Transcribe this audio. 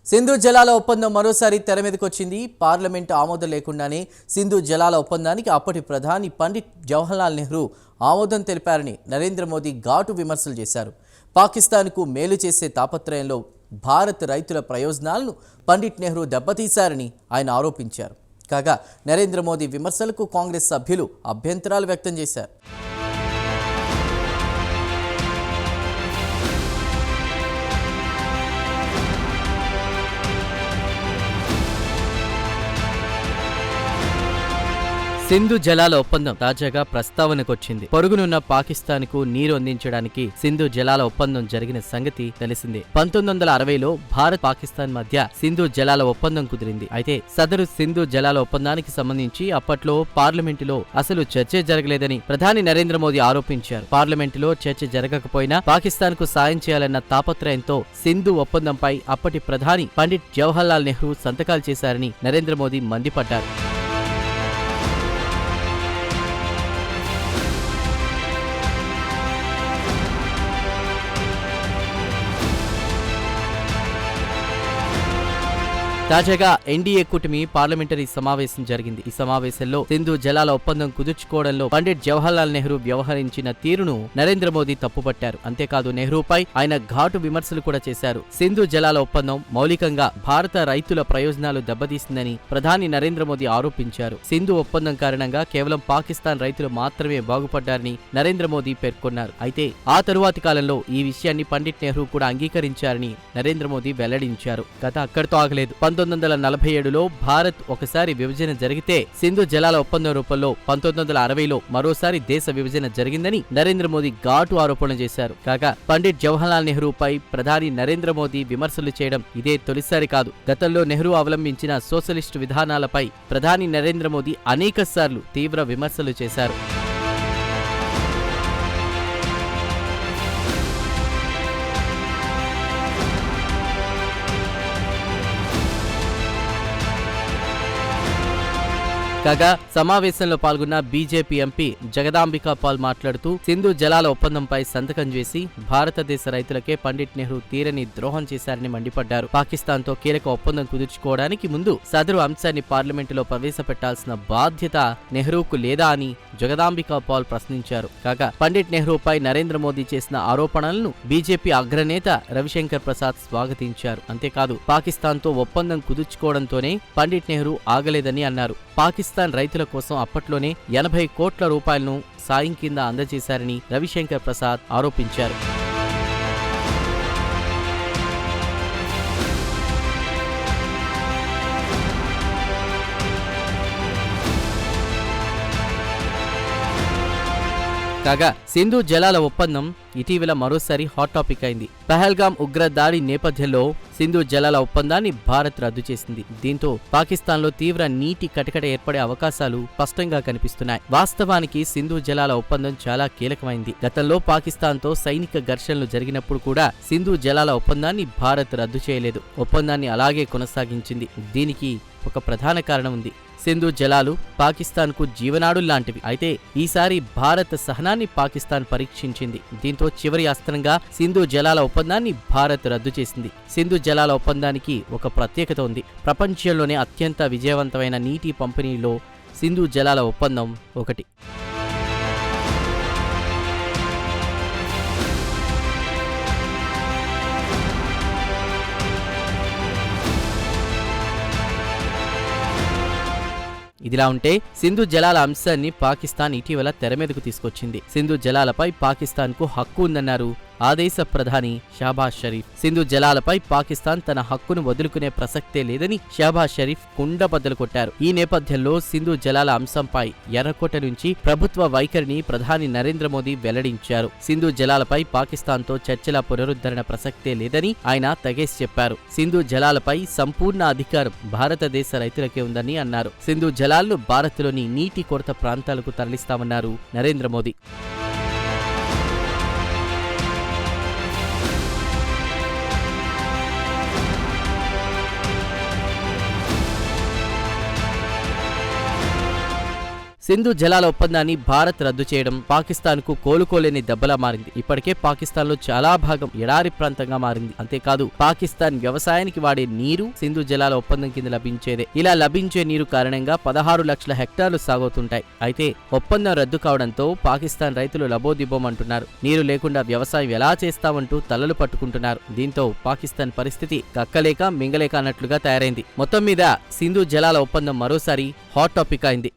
సింధు జలాల ఒప్పందం మరోసారి తెర మీదకొచ్చింది. పార్లమెంటు ఆమోదం లేకుండానే సింధు జలాల ఒప్పందానికి అప్పటి ప్రధాని పండిట్ జవహర్లాల్ నెహ్రూ ఆమోదం తెలిపారని నరేంద్ర మోదీ ఘాటు విమర్శలు చేశారు. పాకిస్తాన్కు మేలు చేసే తాపత్రయంలో భారత్ రైతుల ప్రయోజనాలను పండిట్ నెహ్రూ దెబ్బతీశారని ఆయన ఆరోపించారు. కాగా నరేంద్ర మోదీ విమర్శలకు కాంగ్రెస్ సభ్యులు అభ్యంతరాలు వ్యక్తం చేశారు. సింధు జలాల ఒప్పందం తాజాగా ప్రస్తావనకొచ్చింది. పొరుగునున్న పాకిస్తాన్కు నీరు అందించడానికి సింధు జలాల ఒప్పందం జరిగిన సంగతి తెలిసిందే. 1960లో భారత్ పాకిస్తాన్ మధ్య సింధు జలాల ఒప్పందం కుదిరింది. అయితే సదరు సింధు జలాల ఒప్పందానికి సంబంధించి అప్పట్లో పార్లమెంటులో అసలు చర్చే జరగలేదని ప్రధాని నరేంద్ర మోదీ ఆరోపించారు. పార్లమెంటులో చర్చ జరగకపోయినా పాకిస్తాన్కు సాయం చేయాలన్న తాపత్రయంతో సింధు ఒప్పందంపై అప్పటి ప్రధాని పండిట్ జవహర్లాల్ నెహ్రూ సంతకాలు చేశారని నరేంద్ర మోదీ మండిపడ్డారు. తాజాగా ఎన్డీఏ కూటమి పార్లమెంటరీ సమావేశం జరిగింది. ఈ సమావేశంలో సింధు జలాల ఒప్పందం కుదుర్చుకోవడంలో పండిట్ జవహర్లాల్ నెహ్రూ వ్యవహరించిన తీరును నరేంద్ర మోదీ తప్పుపట్టారు. అంతేకాదు నెహ్రూపై ఆయన ఘాటు విమర్శలు కూడా చేశారు. సింధు జలాల ఒప్పందం మౌలికంగా భారత రైతుల ప్రయోజనాలు దెబ్బతీసిందని ప్రధాని నరేంద్ర మోదీ ఆరోపించారు. సింధు ఒప్పందం కారణంగా కేవలం పాకిస్తాన్ రైతులు మాత్రమే బాగుపడ్డారని నరేంద్ర మోదీ పేర్కొన్నారు. అయితే ఆ తరువాతి కాలంలో ఈ విషయాన్ని పండిట్ నెహ్రూ కూడా అంగీకరించారని నరేంద్ర మోదీ వెల్లడించారు. కథ అక్కడితో ఆగలేదు. 1947లో భారత్ ఒకసారి విభజన జరిగితే సింధు జలాల ఒప్పందం రూపంలో 1960లో మరోసారి దేశ విభజన జరిగిందని నరేంద్ర మోదీ ఘాటు ఆరోపణ చేశారు. కాగా పండిట్ జవహర్లాల్ నెహ్రూపై ప్రధాని నరేంద్ర మోదీ విమర్శలు చేయడం ఇదే తొలిసారి కాదు. గతంలో నెహ్రూ అవలంబించిన సోషలిస్టు విధానాలపై ప్రధాని నరేంద్ర మోదీ అనేకసార్లు తీవ్ర విమర్శలు చేశారు. కాగా సమావేశంలో పాల్గొన్న బీజేపీ ఎంపీ జగదాంబికా పాల్ మాట్లాడుతూ సింధు జలాల ఒప్పందంపై సంతకం చేసి భారతదేశ రైతులకే పండిట్ నెహ్రూ తీరని ద్రోహం చేశారని మండిపడ్డారు. పాకిస్తాన్తో కీలక ఒప్పందం కుదుర్చుకోవడానికి ముందు సదరు అంశాన్ని పార్లమెంటులో ప్రవేశపెట్టాల్సిన బాధ్యత నెహ్రూకు లేదా అని జగదాంబికా పాల్ ప్రశ్నించారు. కాగా పండిట్ నెహ్రూపై నరేంద్ర మోదీ చేసిన ఆరోపణలను బీజేపీ అగ్రనేత రవిశంకర్ ప్రసాద్ స్వాగతించారు. అంతేకాదు పాకిస్తాన్తో ఒప్పందం కుదుర్చుకోవడంతోనే పండిట్ నెహ్రూ ఆగలేదని అన్నారు. పాకిస్తాన్ రైతుల కోసం అప్పట్లోనే 80 కోట్ల రూపాయలను సాయం కింద అందజేశారని రవిశంకర్ ప్రసాద్ ఆరోపించారు. కాగా సింధు జలాల ఒప్పందం ఇటీవల మరోసారి హాట్ టాపిక్ అయింది. పహల్గామ్ ఉగ్ర దాడి నేపథ్యంలో సింధు జలాల ఒప్పందాన్ని భారత్ రద్దు చేసింది. దీంతో పాకిస్తాన్లో తీవ్ర నీటి కటకట ఏర్పడే అవకాశాలు స్పష్టంగా కనిపిస్తున్నాయి. వాస్తవానికి సింధు జలాల ఒప్పందం చాలా కీలకమైంది. గతంలో పాకిస్తాన్తో సైనిక ఘర్షణలు జరిగినప్పుడు కూడా సింధు జలాల ఒప్పందాన్ని భారత్ రద్దు చేయలేదు. ఒప్పందాన్ని అలాగే కొనసాగించింది. దీనికి ఒక ప్రధాన కారణం ఉంది. సింధు జలాలు పాకిస్తాన్కు జీవనాడుల్లాంటివి. అయితే ఈసారి భారత్ సహనాన్ని పాకిస్తాన్ పరీక్షించింది. దీంతో చివరి అస్త్రంగా సింధు జలాల ఒప్పందాన్ని భారత్ రద్దు చేసింది. సింధు జలాల ఒప్పందానికి ఒక ప్రత్యేకత ఉంది. ప్రపంచంలోనే అత్యంత విజయవంతమైన నీటి పంపిణీలో సింధు జలాల ఒప్పందం ఒకటి. ఇదిలా ఉంటే సింధు జలాల అంశాన్ని పాకిస్తాన్ ఇటీవల తెర మీదకు తీసుకొచ్చింది. సింధు జలాలపై పాకిస్తాన్కు హక్కు ఉందన్నారు ఆ దేశ ప్రధాని షహబాజ్ షరీఫ్. సింధు జలాలపై పాకిస్తాన్ తన హక్కును వదులుకునే ప్రసక్తే లేదని షహబాజ్ షరీఫ్ కుండబద్దలు కొట్టారు. ఈ నేపథ్యంలో సింధు జలాల అంశంపై ఎర్రకోట నుంచి ప్రభుత్వ వైఖరిని ప్రధాని నరేంద్ర మోదీ వెల్లడించారు. సింధు జలాలపై పాకిస్తాన్తో చర్చల పునరుద్ధరణ ప్రసక్తే లేదని ఆయన తెగేసి చెప్పారు. సింధు జలాలపై సంపూర్ణ అధికారం భారతదేశ రైతులకే ఉందని అన్నారు. సింధు జలాలను భారత్లోని నీటి కొరత ప్రాంతాలకు తరలిస్తామన్నారు నరేంద్ర మోదీ. సింధు జలాల ఒప్పందాన్ని భారత్ రద్దు చేయడం పాకిస్తాన్కు కోలుకోలేని దెబ్బలా మారింది. ఇప్పటికే పాకిస్తాన్లో చాలా భాగం ఎడారి ప్రాంతంగా మారింది. అంతేకాదు పాకిస్తాన్ వ్యవసాయానికి వాడే నీరు సింధు జలాల ఒప్పందం కింద లభించేదే. ఇలా లభించే నీరు కారణంగా 16 లక్షల హెక్టార్లు సాగవుతుంటాయి. అయితే ఒప్పందం రద్దు కావడంతో పాకిస్తాన్ రైతులు లబోదిబోమంటున్నారు. నీరు లేకుండా వ్యవసాయం ఎలా చేస్తామంటూ తలలు పట్టుకుంటున్నారు. దీంతో పాకిస్తాన్ పరిస్థితి కక్కలేక మింగలేక అన్నట్లుగా తయారైంది. మొత్తం మీద సింధు జలాల ఒప్పందం మరోసారి హాట్ టాపిక్ అయింది.